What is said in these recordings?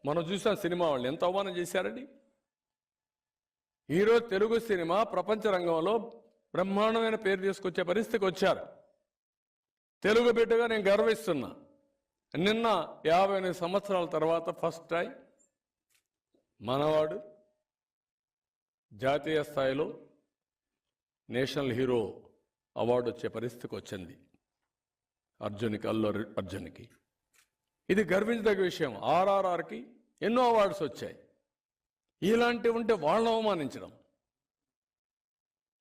మనం చూసాం సినిమా వాళ్ళు ఎంత అవమానం చేశారండి. ఈరోజు తెలుగు సినిమా ప్రపంచ రంగంలో బ్రహ్మాండమైన పేరు తీసుకొచ్చే పరిస్థితికి వచ్చారు. తెలుగు బిడ్డగా నేను గర్విస్తున్నా. నిన్న 58 సంవత్సరాల తర్వాత ఫస్ట్ టైం మనవాడు జాతీయ స్థాయిలో నేషనల్ హీరో అవార్డు వచ్చే పరిస్థితికి వచ్చింది అల్లు అర్జున్కి. ఇది గర్వించదగ్గ విషయం. ఆర్ఆర్ఆర్కి ఎన్నో అవార్డ్స్ వచ్చాయి. ఇలాంటివి ఉంటే వాళ్ళని అవమానించడం,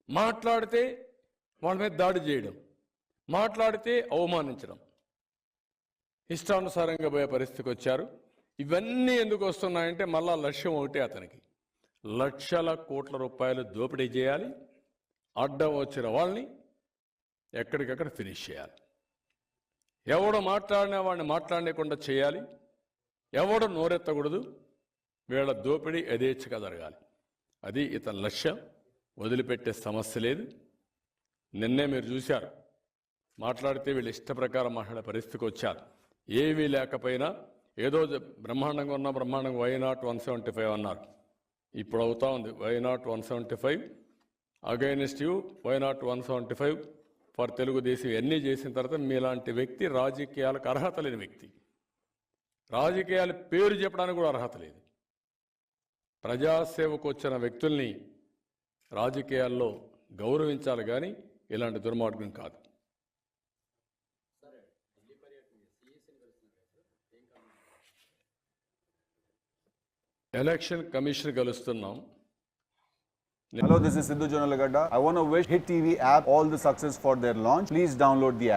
మాట్లాడితే వాళ్ళ మీద దాడి చేయడం, మాట్లాడితే అవమానించడం, ఇష్టానుసారంగా పోయే పరిస్థితికి వచ్చారు. ఇవన్నీ ఎందుకు వస్తున్నాయంటే మళ్ళా లక్ష్యం ఒకటే, అతనికి లక్షల కోట్ల రూపాయలు దోపిడీ చేయాలి, అడ్డం వచ్చిన వాళ్ళని ఎక్కడికక్కడ ఫినిష్ చేయాలి. ఎవడు మాట్లాడినా వాడిని మాట్లాడకుండా చేయాలి, ఎవడు నోరెత్తకూడదు. వీళ్ళ దోపిడీ యథేచ్ఛగా జరగాలి. అది ఇతని లక్ష్యం. వదిలిపెట్టే సమస్య లేదు. నిన్నే మీరు చూశారు, మాట్లాడితే వీళ్ళు ఇష్ట ప్రకారం మాట్లాడే పరిస్థితికి వచ్చారు. ఏమీ లేకపోయినా ఏదో బ్రహ్మాండంగా ఉన్న బ్రహ్మాండంగా వై నాట్ 175 అన్నారు. ఇప్పుడు అవుతా ఉంది why not 175 against you, why not 175 for Telugu Desam. ఇవన్నీ చేసిన తర్వాత మీలాంటి వ్యక్తి రాజకీయాలకు అర్హత లేని వ్యక్తి, రాజకీయాల పేరు చెప్పడానికి కూడా అర్హత లేదు. ప్రజాసేవకు వచ్చిన వ్యక్తుల్ని రాజకీయాల్లో గౌరవించాలి కానీ ఇలాంటి దుర్మార్గం కాదు. ఎలక్షన్ కమిషన్ కలుస్తున్నాం. Hello, this is Sidhu Jonalagada. I want to wish Hit TV app all the success for their launch. Please download the app.